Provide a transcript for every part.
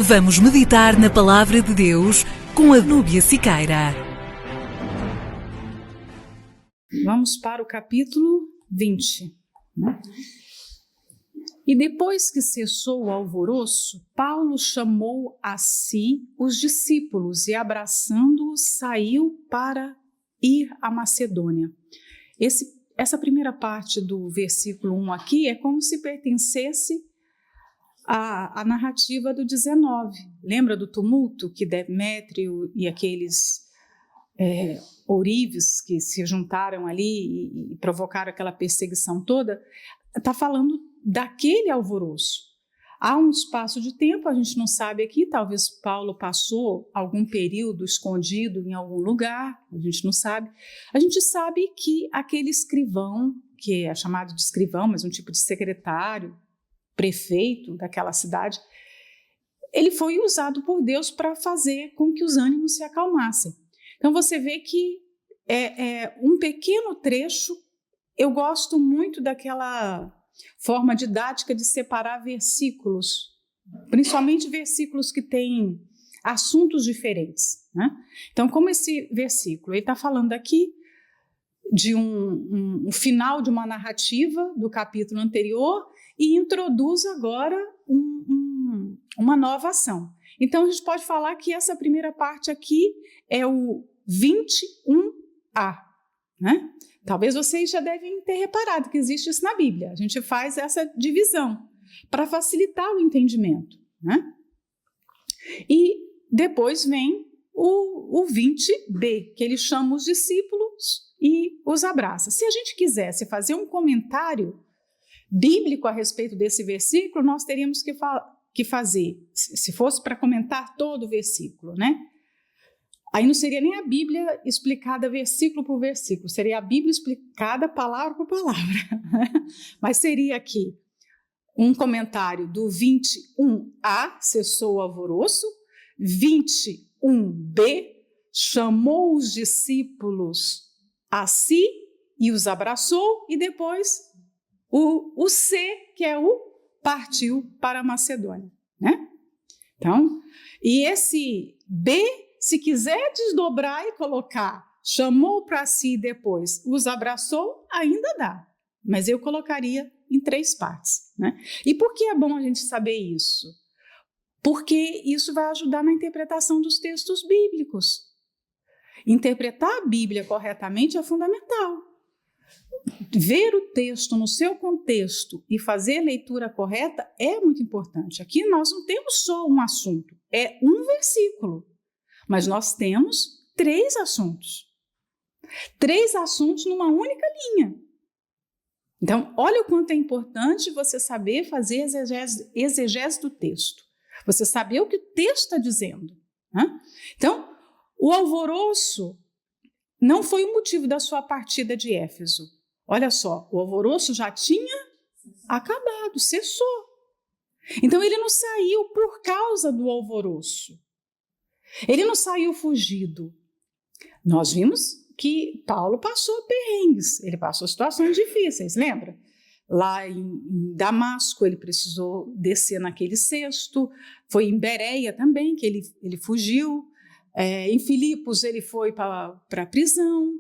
Vamos meditar na Palavra de Deus com a Núbia Siqueira. Vamos para o capítulo 20. E depois que cessou o alvoroço, Paulo chamou a si os discípulos e, abraçando-os, saiu para ir à Macedônia. Essa primeira parte do versículo 1 aqui é como se pertencesse à narrativa do 19. Lembra do tumulto que Demétrio e aqueles ourives que se juntaram ali e provocaram aquela perseguição toda? Está falando daquele alvoroço. Há um espaço de tempo, a gente não sabe aqui, talvez Paulo passou algum período escondido em algum lugar, a gente não sabe. A gente sabe que aquele escrivão, que é chamado de escrivão, mas um tipo de secretário, prefeito daquela cidade, ele foi usado por Deus para fazer com que os ânimos se acalmassem. Então você vê que é um pequeno trecho. Eu gosto muito daquela forma didática de separar versículos, principalmente versículos que têm assuntos diferentes, né? Então, como esse versículo, ele está falando aqui de um final de uma narrativa do capítulo anterior e introduz agora uma nova ação. Então, a gente pode falar que essa primeira parte aqui é o 21a, né? Talvez vocês já devem ter reparado que existe isso na Bíblia. A gente faz essa divisão para facilitar o entendimento, né? E depois vem o 20b, que ele chama os discípulos e os abraça. Se a gente quisesse fazer um comentário bíblico a respeito desse versículo, nós teríamos que fazer, se fosse para comentar todo o versículo, né? Aí não seria nem a Bíblia explicada versículo por versículo, seria a Bíblia explicada palavra por palavra. Mas seria aqui um comentário do 21a, cessou o alvoroço, 21b, chamou os discípulos a si e os abraçou, e depois o C, que é o partiu para a Macedônia, né? Então, e esse B, se quiser desdobrar e colocar, chamou para si e depois os abraçou, ainda dá. Mas eu colocaria em 3 partes, né? E por que é bom a gente saber isso? Porque isso vai ajudar na interpretação dos textos bíblicos. Interpretar a Bíblia corretamente é fundamental. Ver o texto no seu contexto e fazer a leitura correta é muito importante. Aqui nós não temos só um assunto, é um versículo. Mas nós temos 3 assuntos. 3 assuntos numa única linha. Então, olha o quanto é importante você saber fazer exegese do texto. Você saber o que o texto está dizendo, né? Então, o alvoroço não foi o motivo da sua partida de Éfeso. Olha só, o alvoroço já tinha acabado, cessou. Então, ele não saiu por causa do alvoroço. Ele não saiu fugido. Nós vimos que Paulo passou perrengues, ele passou situações difíceis, lembra? Lá em Damasco ele precisou descer naquele cesto, foi em Bereia também que ele fugiu, em Filipos ele foi para a prisão.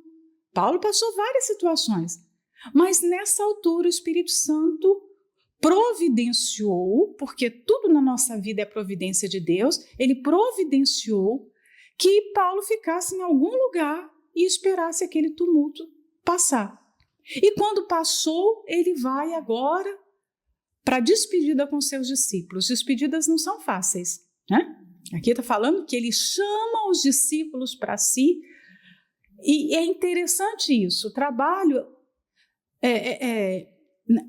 Paulo passou várias situações, mas nessa altura o Espírito Santo providenciou, porque tudo na nossa vida é providência de Deus, ele providenciou que Paulo ficasse em algum lugar e esperasse aquele tumulto passar. E quando passou, ele vai agora para a despedida com seus discípulos. Despedidas não são fáceis, né? Aqui está falando que ele chama os discípulos para si, e é interessante isso. O trabalho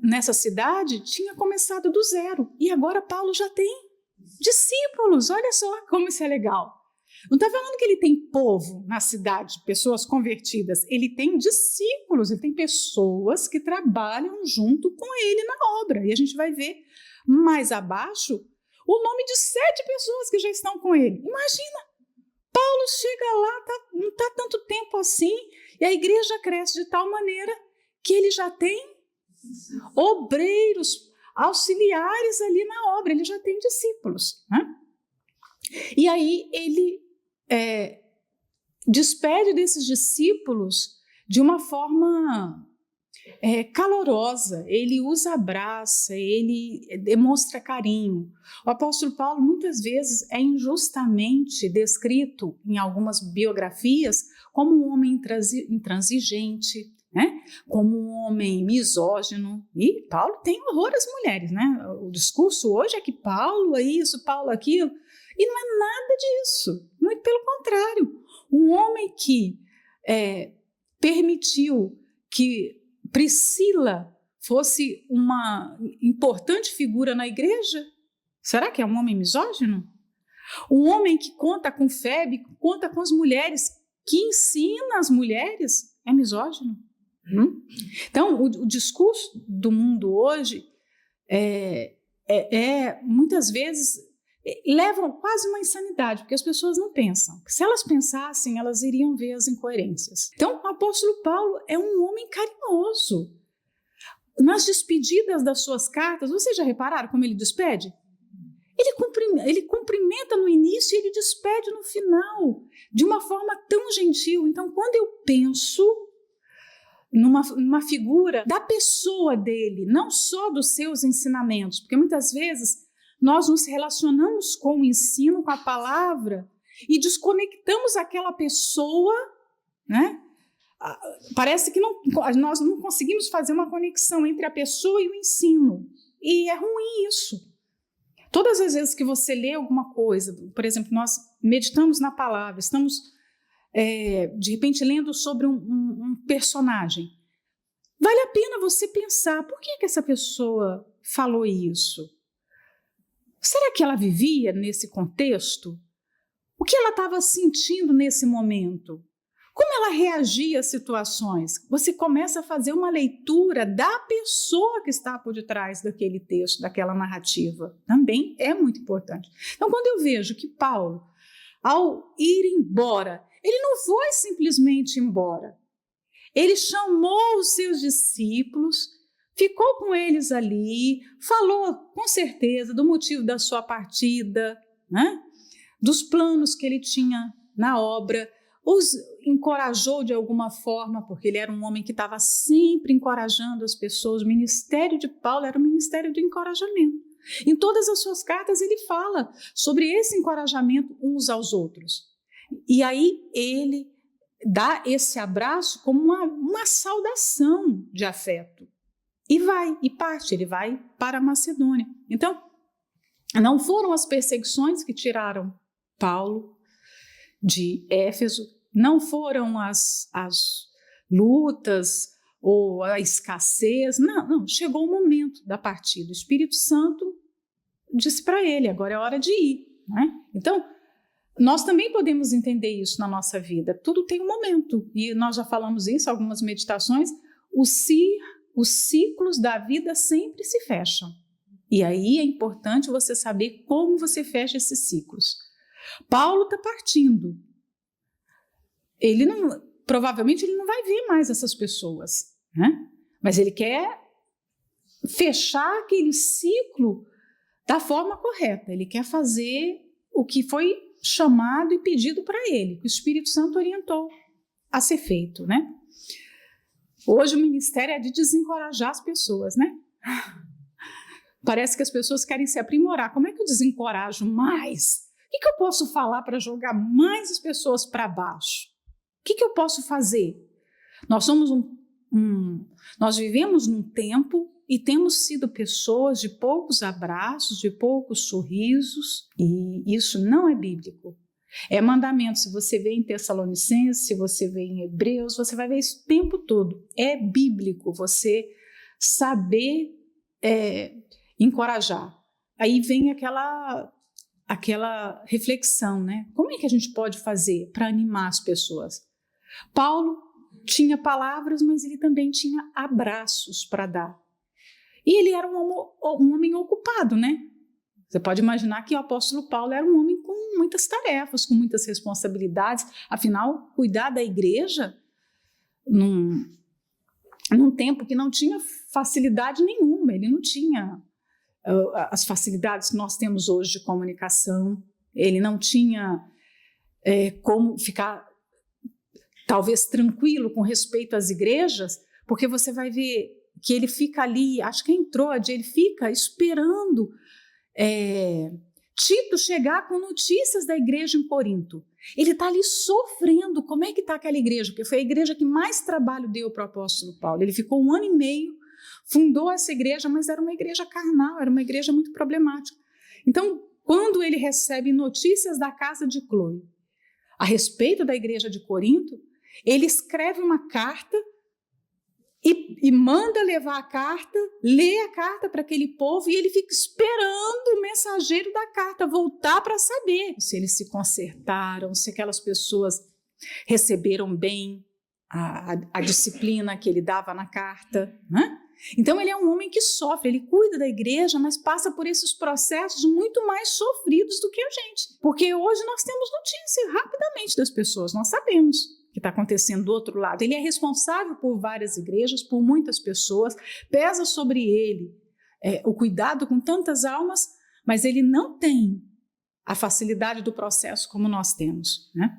nessa cidade tinha começado do zero, e agora Paulo já tem discípulos. Olha só como isso é legal. Não está falando que ele tem povo na cidade, pessoas convertidas. Ele tem discípulos, ele tem pessoas que trabalham junto com ele na obra. E a gente vai ver mais abaixo o nome de 7 pessoas que já estão com ele. Imagina, Paulo chega lá, não está tanto tempo assim, e a igreja cresce de tal maneira que ele já tem obreiros, auxiliares ali na obra, ele já tem discípulos, né? E aí ele despede desses discípulos de uma forma calorosa, ele os abraça, ele demonstra carinho. O apóstolo Paulo muitas vezes é injustamente descrito em algumas biografias como um homem intransigente, né? Como um homem misógino. E Paulo tem horror às mulheres, né? O discurso hoje é que Paulo é isso, Paulo é aquilo, e não é nada disso, muito pelo contrário. Um homem que permitiu que Priscila fosse uma importante figura na igreja? Será que é um homem misógino? Um homem que conta com Febe, conta com as mulheres, que ensina as mulheres, é misógino? Então, o discurso do mundo hoje muitas vezes levam quase uma insanidade, porque as pessoas não pensam. Se elas pensassem, elas iriam ver as incoerências. Então, o apóstolo Paulo é um homem carinhoso. Nas despedidas das suas cartas, vocês já repararam como ele despede? Ele cumprimenta no início e ele despede no final, de uma forma tão gentil. Então, quando eu penso numa figura da pessoa dele, não só dos seus ensinamentos, porque muitas vezes nós nos relacionamos com o ensino, com a palavra, e desconectamos aquela pessoa, né? Parece que nós não conseguimos fazer uma conexão entre a pessoa e o ensino. E é ruim isso. Todas as vezes que você lê alguma coisa, por exemplo, nós meditamos na palavra, estamos, de repente, lendo sobre um personagem. Vale a pena você pensar, por que essa pessoa falou isso? Será que ela vivia nesse contexto? O que ela estava sentindo nesse momento? Como ela reagia às situações? Você começa a fazer uma leitura da pessoa que está por detrás daquele texto, daquela narrativa. Também é muito importante. Então, quando eu vejo que Paulo, ao ir embora, ele não foi simplesmente embora. Ele chamou os seus discípulos, ficou com eles ali, falou com certeza do motivo da sua partida, né? Dos planos que ele tinha na obra, os encorajou de alguma forma, porque ele era um homem que estava sempre encorajando as pessoas. O ministério de Paulo era o ministério do encorajamento. Em todas as suas cartas ele fala sobre esse encorajamento uns aos outros. E aí ele dá esse abraço como uma saudação de afeto. E parte, ele vai para a Macedônia. Então, não foram as perseguições que tiraram Paulo de Éfeso, não foram as lutas ou a escassez, não, chegou o momento da partida. O Espírito Santo disse para ele, agora é hora de ir, né? Então, nós também podemos entender isso na nossa vida, tudo tem um momento, e nós já falamos isso em algumas meditações, os ciclos da vida sempre se fecham. E aí é importante você saber como você fecha esses ciclos. Paulo está partindo. Provavelmente ele não vai ver mais essas pessoas, né? Mas ele quer fechar aquele ciclo da forma correta. Ele quer fazer o que foi chamado e pedido para ele, que o Espírito Santo orientou a ser feito, né? Hoje o ministério é de desencorajar as pessoas, né? Parece que as pessoas querem se aprimorar. Como é que eu desencorajo mais? O que eu posso falar para jogar mais as pessoas para baixo? O que eu posso fazer? Nós somos nós vivemos num tempo e temos sido pessoas de poucos abraços, de poucos sorrisos, e isso não é bíblico. É mandamento. Se você vê em Tessalonicenses, se você vê em Hebreus, você vai ver isso o tempo todo. É bíblico você saber encorajar. Aí vem aquela reflexão, né? Como é que a gente pode fazer para animar as pessoas? Paulo tinha palavras, mas ele também tinha abraços para dar. E ele era um homem ocupado, né? Você pode imaginar que o apóstolo Paulo era um homem com muitas tarefas, com muitas responsabilidades. Afinal, cuidar da igreja num tempo que não tinha facilidade nenhuma. Ele não tinha as facilidades que nós temos hoje de comunicação, ele não tinha como ficar talvez tranquilo com respeito às igrejas, porque você vai ver que ele fica ali, acho que é em Troade, ele fica esperando Tito chegar com notícias da igreja em Corinto. Ele está ali sofrendo. Como é que está aquela igreja? Porque foi a igreja que mais trabalho deu para o apóstolo Paulo. Ele ficou 1 ano e meio, fundou essa igreja, mas era uma igreja carnal, era uma igreja muito problemática. Então, quando ele recebe notícias da casa de Cloe a respeito da igreja de Corinto, ele escreve uma carta e manda levar a carta, lê a carta para aquele povo e ele fica esperando o mensageiro da carta voltar para saber se eles se consertaram, se aquelas pessoas receberam bem a disciplina que ele dava na carta, né? Então ele é um homem que sofre, ele cuida da igreja, mas passa por esses processos muito mais sofridos do que a gente. Porque hoje nós temos notícia rapidamente das pessoas, nós sabemos o que está acontecendo do outro lado. Ele é responsável por várias igrejas, por muitas pessoas, pesa sobre ele o cuidado com tantas almas, mas ele não tem a facilidade do processo como nós temos, né?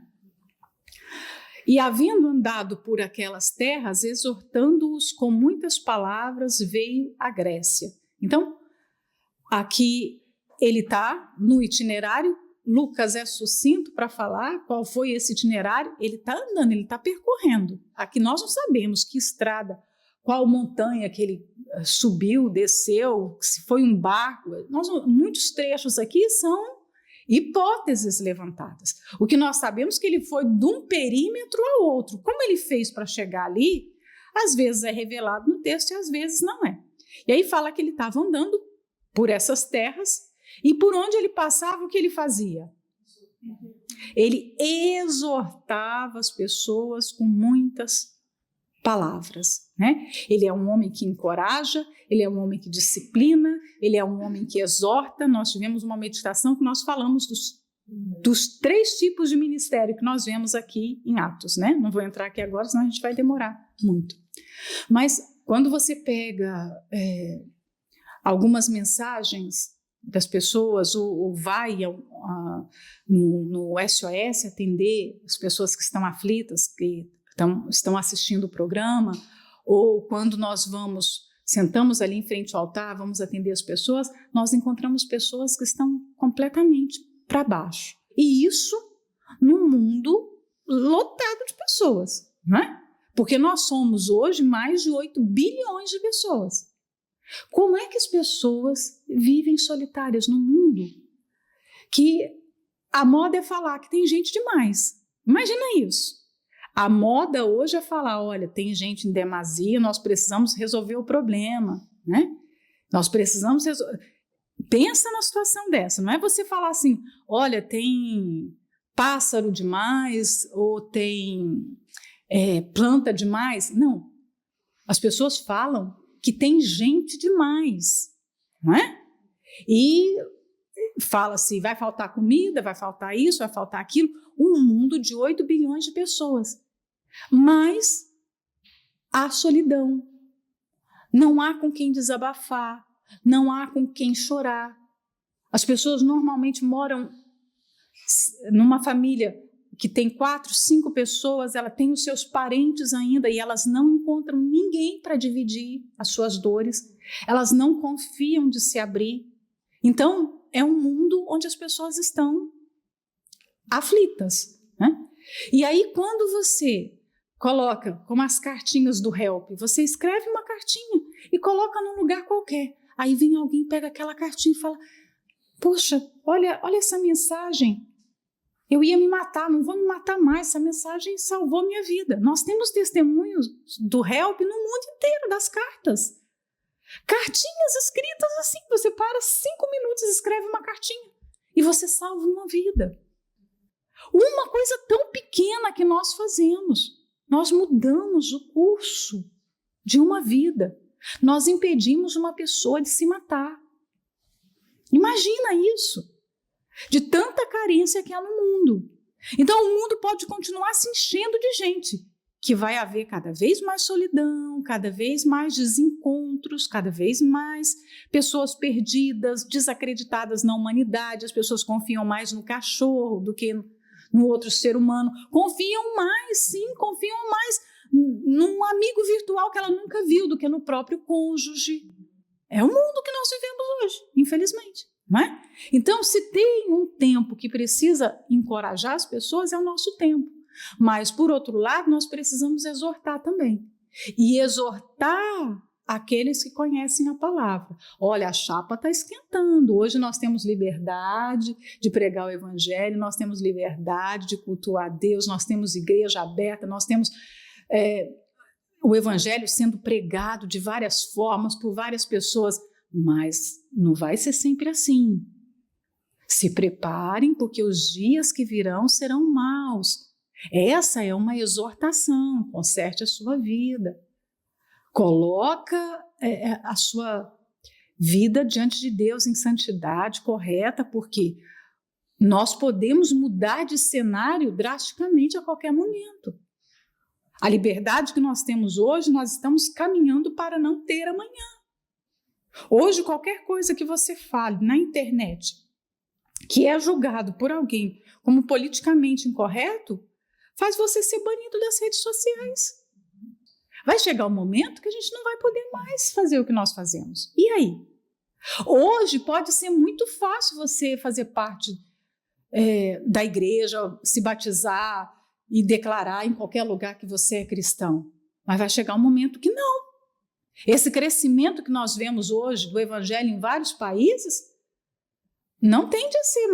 E havendo andado por aquelas terras, exortando-os com muitas palavras, veio à Grécia. Então, aqui ele está no itinerário. Lucas é sucinto para falar qual foi esse itinerário. Ele está andando, ele está percorrendo. Aqui nós não sabemos que estrada, qual montanha que ele subiu, desceu, se foi um barco. Muitos trechos aqui são hipóteses levantadas. O que nós sabemos é que ele foi de um perímetro ao outro. Como ele fez para chegar ali, às vezes é revelado no texto e às vezes não é. E aí fala que ele estava andando por essas terras e por onde ele passava, o que ele fazia? Ele exortava as pessoas com muitas palavras, né? Ele é um homem que encoraja, ele é um homem que disciplina, ele é um homem que exorta. Nós tivemos uma meditação que nós falamos dos 3 tipos de ministério que nós vemos aqui em Atos, né? Não vou entrar aqui agora, senão a gente vai demorar muito. Mas quando você pega algumas mensagens das pessoas, ou vai no SOS atender as pessoas que estão aflitas, que estão assistindo o programa, ou quando nós sentamos ali em frente ao altar, vamos atender as pessoas, nós encontramos pessoas que estão completamente para baixo. E isso num mundo lotado de pessoas, não é? Porque nós somos hoje mais de 8 bilhões de pessoas. Como é que as pessoas vivem solitárias no mundo? Que a moda é falar que tem gente demais. Imagina isso. A moda hoje é falar, olha, tem gente em demasia, nós precisamos resolver o problema, né? Nós precisamos resolver. Pensa na situação dessa, não é você falar assim, olha, tem pássaro demais ou tem planta demais. Não, as pessoas falam que tem gente demais, não é? E fala-se, vai faltar comida, vai faltar isso, vai faltar aquilo. Um mundo de 8 bilhões de pessoas. Mas há solidão. Não há com quem desabafar, não há com quem chorar. As pessoas normalmente moram numa família que tem 4, 5 pessoas, ela tem os seus parentes ainda e elas não encontram ninguém para dividir as suas dores, elas não confiam de se abrir. Então, é um mundo onde as pessoas estão aflitas, né? E aí, quando você coloca, como as cartinhas do Help, você escreve uma cartinha e coloca num lugar qualquer. Aí vem alguém, pega aquela cartinha e fala, poxa, olha essa mensagem. Eu ia me matar, não vou me matar mais, essa mensagem salvou minha vida. Nós temos testemunhos do Help no mundo inteiro, das cartas. Cartinhas escritas assim, você para 5 minutos e escreve uma cartinha e você salva uma vida. Uma coisa tão pequena que nós fazemos, nós mudamos o curso de uma vida. Nós impedimos uma pessoa de se matar. Imagina isso, de tanta carência que há no mundo. Então o mundo pode continuar se enchendo de gente que vai haver cada vez mais solidão, cada vez mais desencontros, cada vez mais pessoas perdidas, desacreditadas na humanidade. As pessoas confiam mais no cachorro do que no outro ser humano. Confiam mais, sim, confiam mais num amigo virtual que ela nunca viu do que no próprio cônjuge. É o mundo que nós vivemos hoje, infelizmente, não é? Então, se tem um tempo que precisa encorajar as pessoas, é o nosso tempo. Mas, por outro lado, nós precisamos exortar também. E exortar aqueles que conhecem a palavra. Olha, a chapa está esquentando. Hoje nós temos liberdade de pregar o evangelho, nós temos liberdade de cultuar a Deus, nós temos igreja aberta, nós temos o evangelho sendo pregado de várias formas por várias pessoas. Mas não vai ser sempre assim. Se preparem, porque os dias que virão serão maus. Essa é uma exortação, conserte a sua vida. Coloca a sua vida diante de Deus em santidade correta, porque nós podemos mudar de cenário drasticamente a qualquer momento. A liberdade que nós temos hoje, nós estamos caminhando para não ter amanhã. Hoje, qualquer coisa que você fale na internet, que é julgado por alguém como politicamente incorreto, faz você ser banido das redes sociais. Vai chegar um momento que a gente não vai poder mais fazer o que nós fazemos. E aí? Hoje pode ser muito fácil você fazer parte da igreja, se batizar e declarar em qualquer lugar que você é cristão. Mas vai chegar um momento que não. Esse crescimento que nós vemos hoje do evangelho em vários países não tende a ser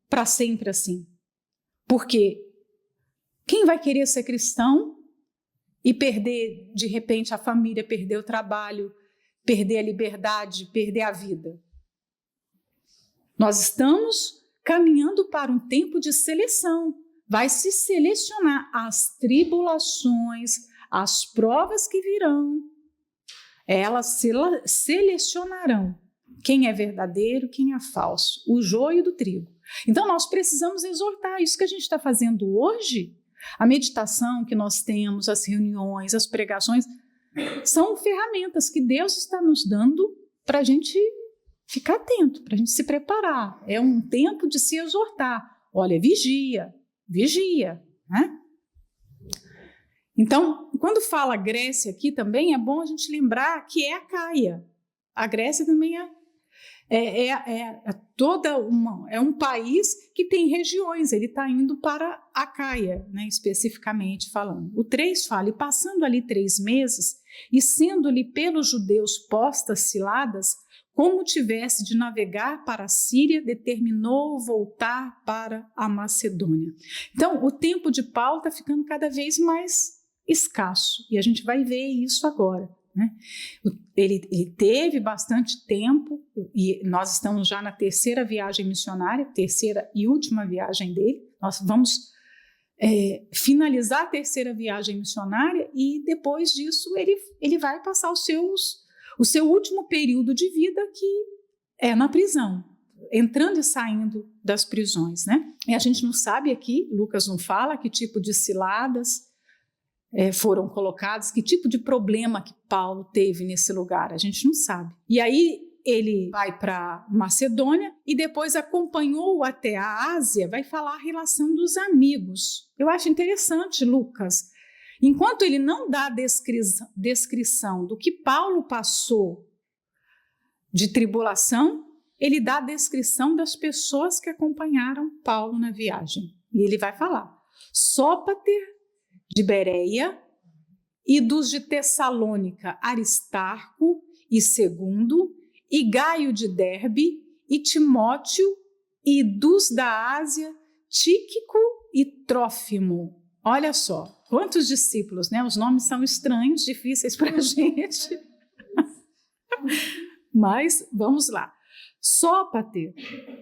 para sempre assim. Porque quem vai querer ser cristão e perder, de repente, a família, perder o trabalho, perder a liberdade, perder a vida? Nós estamos caminhando para um tempo de seleção. Vai se selecionar as tribulações, as provas que virão. Elas selecionarão quem é verdadeiro, quem é falso, o joio do trigo. Então, nós precisamos exortar. Isso que a gente está fazendo hoje, a meditação que nós temos, as reuniões, as pregações, são ferramentas que Deus está nos dando para a gente ficar atento, para a gente se preparar. É um tempo de se exortar. Olha, vigia, né? Então, quando fala Grécia aqui também, é bom a gente lembrar que é a Caia. A Grécia também é um país que tem regiões, ele está indo para a Caia, né, especificamente falando. O 3 fala, e passando ali 3 meses, e sendo-lhe pelos judeus postas ciladas, como tivesse de navegar para a Síria, determinou voltar para a Macedônia. Então, o tempo de Paulo está ficando cada vez mais escasso, e a gente vai ver isso agora. Né? Ele teve bastante tempo, e nós estamos já na 3ª viagem missionária, 3ª e última viagem dele. Nós vamos finalizar a 3ª viagem missionária, e depois disso ele vai passar o seu último período de vida, que é na prisão, entrando e saindo das prisões. Né? E a gente não sabe aqui, Lucas não fala que tipo de ciladas foram colocados, que tipo de problema que Paulo teve nesse lugar, a gente não sabe. E aí ele vai para Macedônia e depois acompanhou até a Ásia, vai falar a relação dos amigos. Eu acho interessante, Lucas, enquanto ele não dá a descrição do que Paulo passou de tribulação, ele dá a descrição das pessoas que acompanharam Paulo na viagem. E ele vai falar, Sópater, de Bereia, e dos de Tessalônica, Aristarco e Segundo, e Gaio de Derbe, e Timóteo, e dos da Ásia, Tíquico e Trófimo. Olha só, quantos discípulos, né? Os nomes são estranhos, difíceis para a gente. Mas vamos lá. Sópater,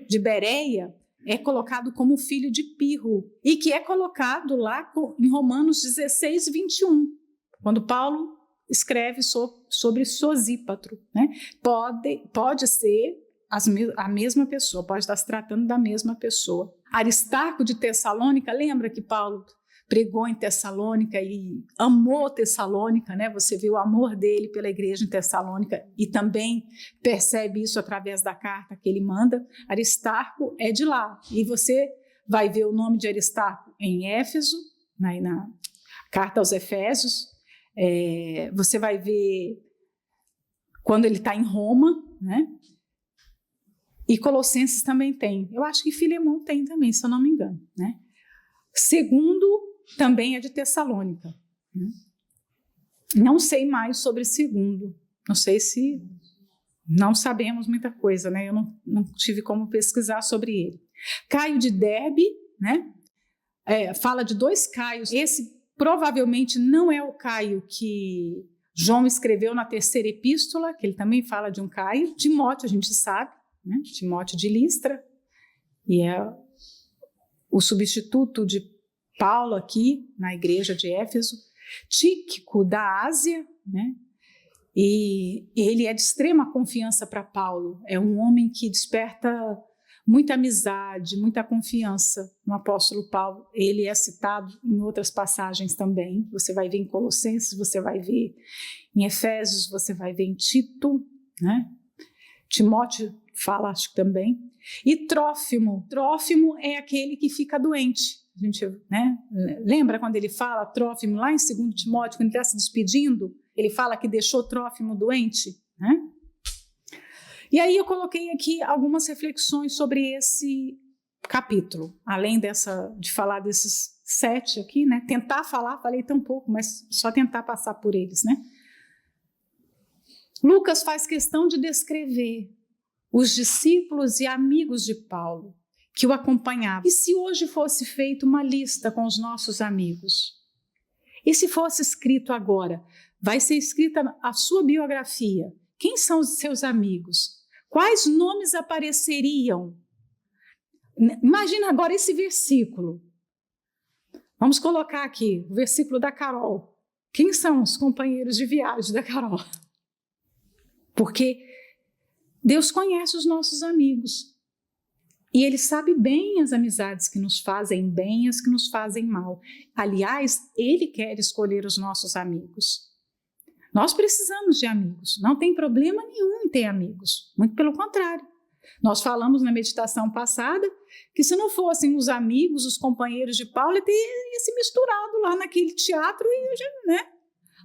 de Bereia, é colocado como filho de Pirro, e que é colocado lá em Romanos 16, 21, quando Paulo escreve sobre Sosípatro. Né? Pode ser a mesma pessoa, pode estar se tratando da mesma pessoa. Aristarco de Tessalônica, lembra que Paulo pregou em Tessalônica e amou Tessalônica, né? Você vê o amor dele pela igreja em Tessalônica e também percebe isso através da carta que ele manda. Aristarco é de lá, e você vai ver o nome de Aristarco em Éfeso, na carta aos Efésios. Você vai ver quando ele está em Roma, né? E Colossenses também tem. Eu acho que Filemão tem também, se eu não me engano, né? Segundo também é de Tessalônica, né? Não sei mais sobre segundo. Não sei se... Não sabemos muita coisa, né? Eu não tive como pesquisar sobre ele. Caio de Derbe, né? Fala de 2 Caios. Esse provavelmente não é o Caio que João escreveu na 3ª epístola, que ele também fala de um Caio. Timóteo, a gente sabe, né? Timóteo de Listra, e é o substituto de Paulo aqui na igreja de Éfeso. Tíquico, da Ásia, né? E ele é de extrema confiança para Paulo. É um homem que desperta muita amizade, muita confiança no apóstolo Paulo. Ele é citado em outras passagens também. Você vai ver em Colossenses, você vai ver em Efésios, você vai ver em Tito, né? Timóteo fala, acho que também. E Trófimo. Trófimo é aquele que fica doente. A gente, né? Lembra quando ele fala Trófimo lá em 2 Timóteo, quando ele está se despedindo? Ele fala que deixou Trófimo doente, né? E aí eu coloquei aqui algumas reflexões sobre esse capítulo, além de falar desses 7 aqui, né? Tentar falar, falei tão pouco, mas só tentar passar por eles, né? Lucas faz questão de descrever os discípulos e amigos de Paulo que o acompanhavam. E se hoje fosse feita uma lista com os nossos amigos? E se fosse escrito agora? Vai ser escrita a sua biografia. Quem são os seus amigos? Quais nomes apareceriam? Imagina agora esse versículo. Vamos colocar aqui o versículo da Carol. Quem são os companheiros de viagem da Carol? Porque Deus conhece os nossos amigos. E Ele sabe bem as amizades que nos fazem bem e as que nos fazem mal. Aliás, Ele quer escolher os nossos amigos. Nós precisamos de amigos. Não tem problema nenhum em ter amigos. Muito pelo contrário. Nós falamos na meditação passada que se não fossem os amigos, os companheiros de Paulo, ele teria se misturado lá naquele teatro e, né,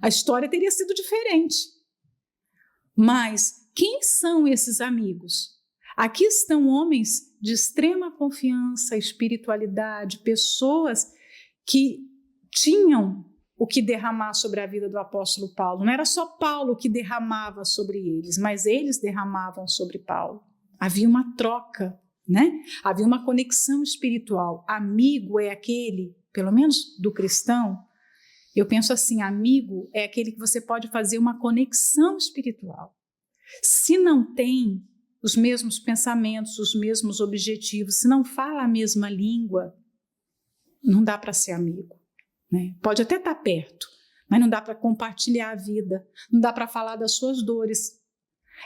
a história teria sido diferente. Mas quem são esses amigos? Aqui estão homens de extrema confiança, espiritualidade, pessoas que tinham o que derramar sobre a vida do apóstolo Paulo. Não era só Paulo que derramava sobre eles, mas eles derramavam sobre Paulo. Havia uma troca, né? Havia uma conexão espiritual. Amigo é aquele, pelo menos do cristão, eu penso assim, amigo é aquele que você pode fazer uma conexão espiritual. Se não tem os mesmos pensamentos, os mesmos objetivos, se não fala a mesma língua, não dá para ser amigo, né? Pode até estar perto, mas não dá para compartilhar a vida, não dá para falar das suas dores.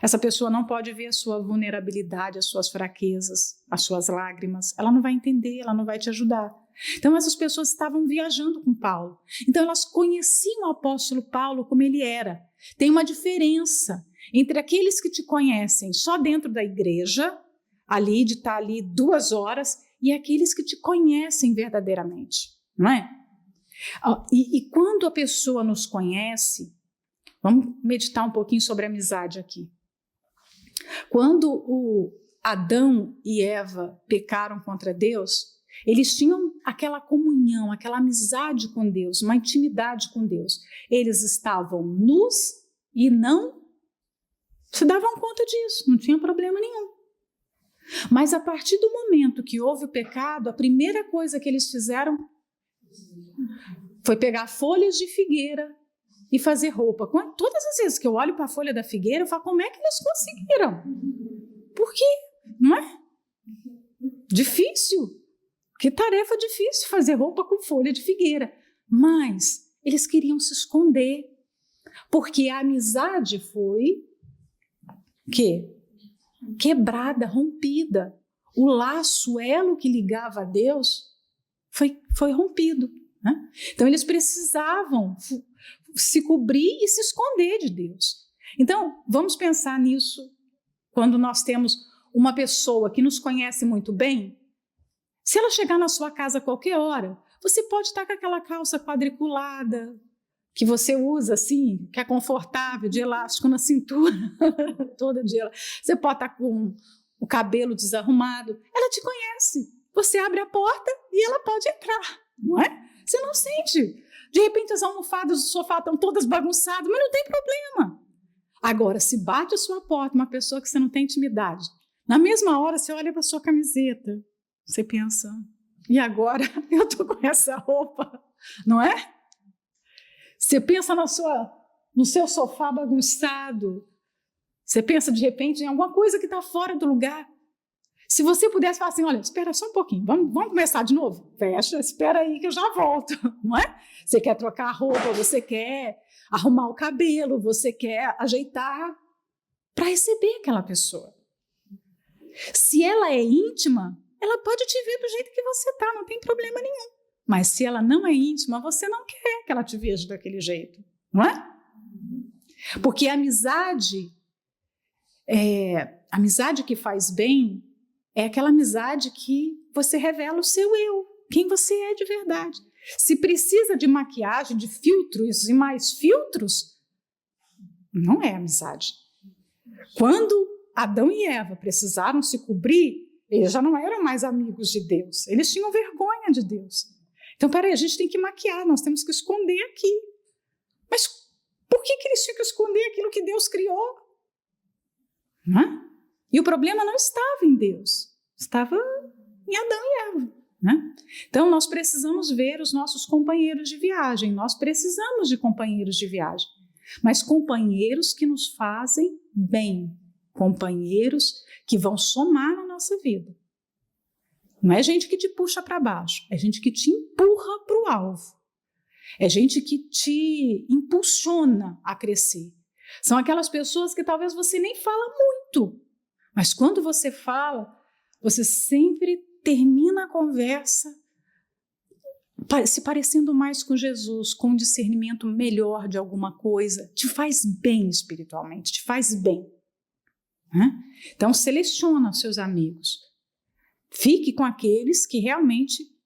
Essa pessoa não pode ver a sua vulnerabilidade, as suas fraquezas, as suas lágrimas. Ela não vai entender, ela não vai te ajudar. Então essas pessoas estavam viajando com Paulo. Então elas conheciam o apóstolo Paulo como ele era. Tem uma diferença entre aqueles que te conhecem só dentro da igreja, ali de estar ali 2 horas, e aqueles que te conhecem verdadeiramente, não é? E quando a pessoa nos conhece, vamos meditar um pouquinho sobre a amizade aqui. Quando o Adão e Eva pecaram contra Deus, eles tinham aquela comunhão, aquela amizade com Deus, uma intimidade com Deus. Eles estavam nus e não se davam conta disso, não tinha problema nenhum. Mas a partir do momento que houve o pecado, a primeira coisa que eles fizeram foi pegar folhas de figueira e fazer roupa. Todas as vezes que eu olho para a folha da figueira, eu falo, como é que eles conseguiram? Por quê? Não é? Difícil. Que tarefa difícil fazer roupa com folha de figueira. Mas eles queriam se esconder, porque a amizade foi quebrada, rompida. O laço, o elo que ligava a Deus foi rompido. né? Então, eles precisavam se cobrir e se esconder de Deus. Então, vamos pensar nisso quando nós temos uma pessoa que nos conhece muito bem. Se ela chegar na sua casa a qualquer hora, você pode estar com aquela calça quadriculada, que você usa assim, que é confortável, de elástico na cintura, toda de elástico. Você pode estar com o cabelo desarrumado. Ela te conhece. Você abre a porta e ela pode entrar, não é? Você não sente. De repente as almofadas do sofá estão todas bagunçadas, mas não tem problema. Agora, se bate a sua porta uma pessoa que você não tem intimidade, na mesma hora você olha para a sua camiseta, você pensa, e agora eu estou com essa roupa, não é? Você pensa no seu sofá bagunçado, você pensa de repente em alguma coisa que está fora do lugar. Se você pudesse falar assim, olha, espera só um pouquinho, vamos começar de novo? Fecha, espera aí que eu já volto, não é? Você quer trocar a roupa, você quer arrumar o cabelo, você quer ajeitar para receber aquela pessoa. Se ela é íntima, ela pode te ver do jeito que você está, não tem problema nenhum. Mas se ela não é íntima, você não quer que ela te veja daquele jeito, não é? Porque a amizade que faz bem é aquela amizade que você revela o seu eu, quem você é de verdade. Se precisa de maquiagem, de filtros e mais filtros, não é amizade. Quando Adão e Eva precisaram se cobrir, eles já não eram mais amigos de Deus, eles tinham vergonha de Deus. Então, peraí, a gente tem que maquiar, nós temos que esconder aqui. Mas por que eles tinham que esconder aquilo que Deus criou? Não é? E o problema não estava em Deus, estava em Adão e Eva. Né? Então, nós precisamos ver os nossos companheiros de viagem, nós precisamos de companheiros de viagem, mas companheiros que nos fazem bem, companheiros que vão somar na nossa vida. Não é gente que te puxa para baixo, é gente que te empurra para o alvo, é gente que te impulsiona a crescer. São aquelas pessoas que talvez você nem fala muito, mas quando você fala, você sempre termina a conversa se parecendo mais com Jesus, com um discernimento melhor de alguma coisa, te faz bem espiritualmente, te faz bem. Né? Então, seleciona os seus amigos. Fique com aqueles que realmente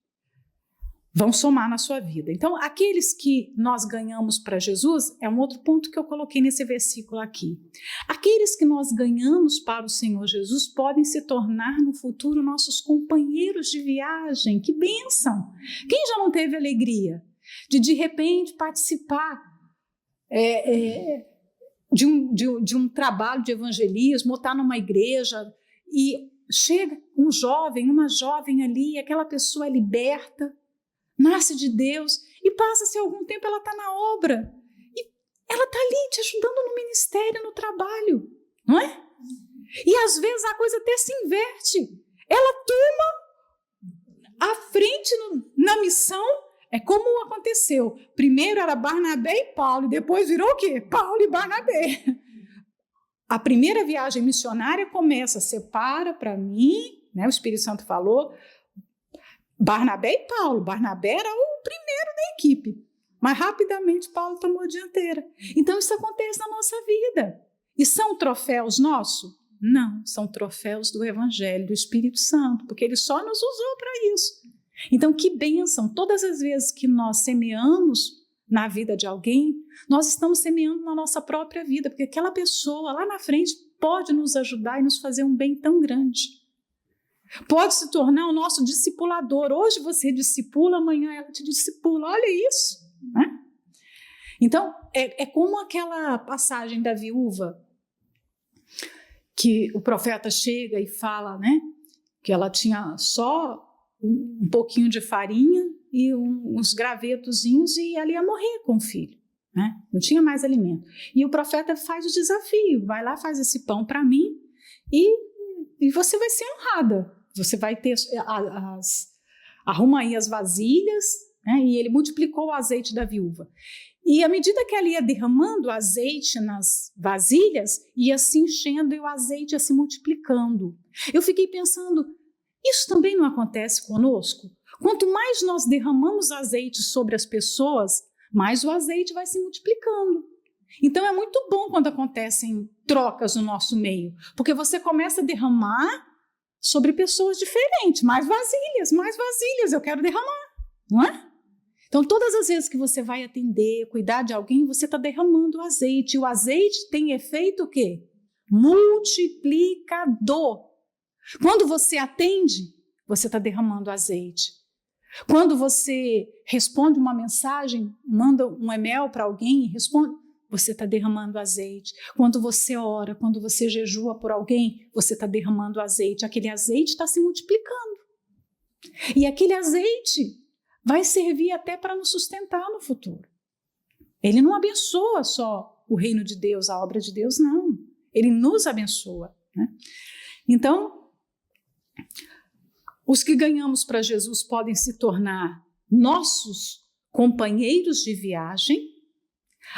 vão somar na sua vida. Então, aqueles que nós ganhamos para Jesus, é um outro ponto que eu coloquei nesse versículo aqui. Aqueles que nós ganhamos para o Senhor Jesus podem se tornar no futuro nossos companheiros de viagem. Que bênção! Quem já não teve alegria de repente, participar de um trabalho de evangelismo, ou estar numa igreja e chega um jovem, uma jovem ali, aquela pessoa é liberta, nasce de Deus e passa-se algum tempo, ela está na obra e ela está ali te ajudando no ministério, no trabalho, não é? E às vezes a coisa até se inverte, ela toma a frente na missão. É como aconteceu, primeiro era Barnabé e Paulo, e depois virou o quê? Paulo e Barnabé. A primeira viagem missionária começa, separa para mim, né, o Espírito Santo falou, Barnabé e Paulo. Barnabé era o primeiro da equipe, mas rapidamente Paulo tomou a dianteira. Então isso acontece na nossa vida. E são troféus nossos? Não, são troféus do Evangelho, do Espírito Santo, porque ele só nos usou para isso. Então que bênção, todas as vezes que nós semeamos na vida de alguém, nós estamos semeando na nossa própria vida, porque aquela pessoa lá na frente pode nos ajudar e nos fazer um bem tão grande. Pode se tornar o nosso discipulador. Hoje você discipula, amanhã ela te discipula. Olha isso, né? Então, é como aquela passagem da viúva que o profeta chega e fala, né? Que ela tinha só um pouquinho de farinha e uns gravetozinhos e ela ia morrer com o filho, né? Não tinha mais alimento. E o profeta faz o desafio, vai lá, faz esse pão para mim e você vai ser honrada. Você vai ter, arruma aí as vasilhas, né? E ele multiplicou o azeite da viúva. E à medida que ela ia derramando azeite nas vasilhas, ia se enchendo e o azeite ia se multiplicando. Eu fiquei pensando, Isso também não acontece conosco? Quanto mais nós derramamos azeite sobre as pessoas, mais o azeite vai se multiplicando. Então é muito bom quando acontecem trocas no nosso meio, porque você começa a derramar sobre pessoas diferentes, mais vasilhas, eu quero derramar, não é? Então todas as vezes que você vai atender, cuidar de alguém, você está derramando azeite, e o azeite tem efeito o quê? Multiplicador. Quando você atende, você está derramando azeite. Quando você responde uma mensagem, manda um e-mail para alguém e responde, você está derramando azeite. Quando você ora, quando você jejua por alguém, você está derramando azeite. Aquele azeite está se multiplicando. E aquele azeite vai servir até para nos sustentar no futuro. Ele não abençoa só o reino de Deus, a obra de Deus, não. Ele nos abençoa, né? Então, os que ganhamos para Jesus podem se tornar nossos companheiros de viagem,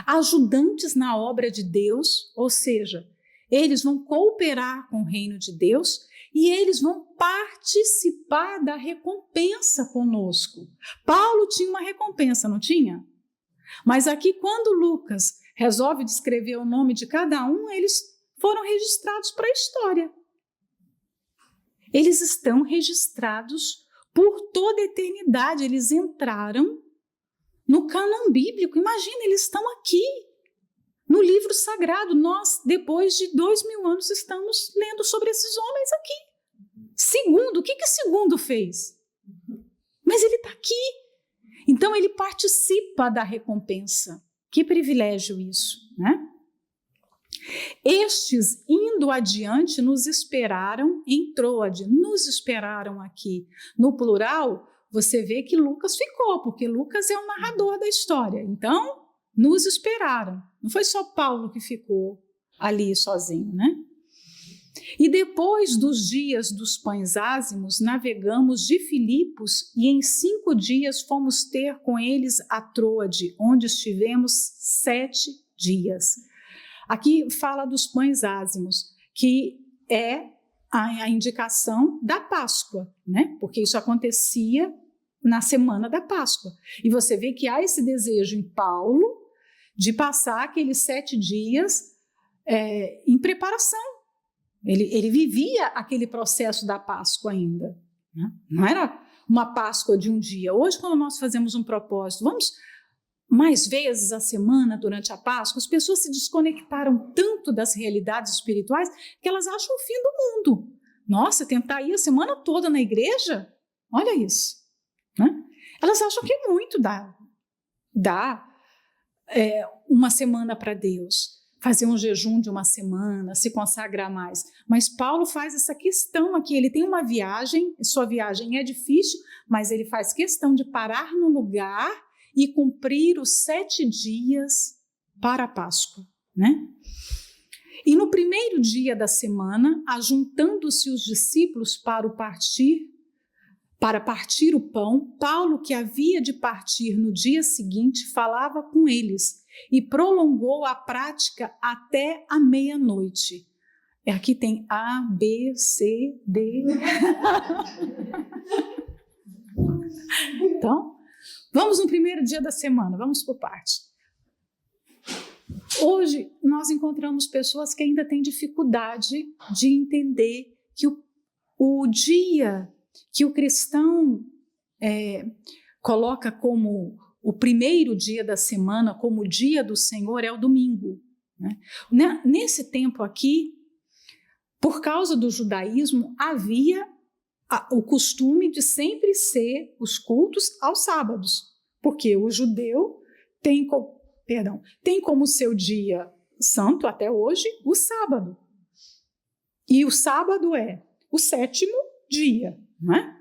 ajudantes na obra de Deus, ou seja, eles vão cooperar com o reino de Deus e eles vão participar da recompensa conosco. Paulo tinha uma recompensa, não tinha? Mas aqui, quando Lucas resolve descrever o nome de cada um, eles foram registrados para a história. Eles estão registrados por toda a eternidade, eles entraram no cânon bíblico. Imagina, eles estão aqui, no livro sagrado. Nós, depois de 2000 anos, estamos lendo sobre esses homens aqui. Segundo, o que Segundo fez? Mas ele está aqui. Então, ele participa da recompensa. Que privilégio isso, né? Estes, indo adiante, nos esperaram em Troade, nos esperaram aqui. No plural, você vê que Lucas ficou, porque Lucas é o narrador da história. Então, nos esperaram. Não foi só Paulo que ficou ali sozinho, né? E depois dos dias dos pães ázimos, navegamos de Filipos e em 5 dias fomos ter com eles a Troade, onde estivemos 7 dias. Aqui fala dos pães ázimos, que é a indicação da Páscoa, né? Porque isso acontecia na semana da Páscoa. E você vê que há esse desejo em Paulo de passar aqueles 7 dias em preparação. Ele vivia aquele processo da Páscoa ainda, né? Não era uma Páscoa de um dia. Hoje, quando nós fazemos um propósito, vamos mais vezes a semana durante a Páscoa, as pessoas se desconectaram tanto das realidades espirituais que elas acham o fim do mundo. Nossa, tentar ir a semana toda na igreja? Olha isso, né? Elas acham que é muito dar uma semana para Deus, fazer um jejum de uma semana, se consagrar mais. Mas Paulo faz essa questão aqui, ele tem uma viagem, sua viagem é difícil, mas ele faz questão de parar no lugar e cumprir os 7 dias para a Páscoa, né? E no primeiro dia da semana, ajuntando-se os discípulos para partir o pão, Paulo, que havia de partir no dia seguinte, falava com eles e prolongou a prática até a meia-noite. Aqui tem A, B, C, D. Então, vamos no primeiro dia da semana, vamos por parte. Hoje, nós encontramos pessoas que ainda têm dificuldade de entender que o dia que o cristão coloca como o primeiro dia da semana, como o dia do Senhor, é o domingo, né? Nesse tempo aqui, por causa do judaísmo, havia o costume de sempre ser os cultos aos sábados, porque o judeu tem como seu dia santo até hoje o sábado. E o sábado é o 7º dia, não é?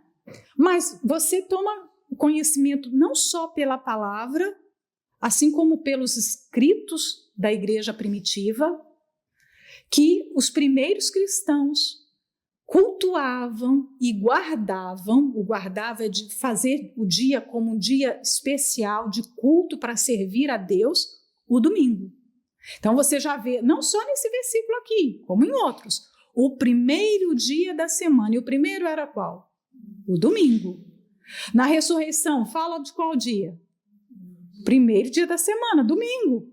Mas você toma conhecimento não só pela palavra, assim como pelos escritos da igreja primitiva, que os primeiros cristãos cultuavam e guardavam, o guardava é de fazer o dia como um dia especial de culto para servir a Deus, o domingo. Então você já vê, não só nesse versículo aqui, como em outros, o primeiro dia da semana. E o primeiro era qual? O domingo. Na ressurreição, fala de qual dia? Primeiro dia da semana, domingo.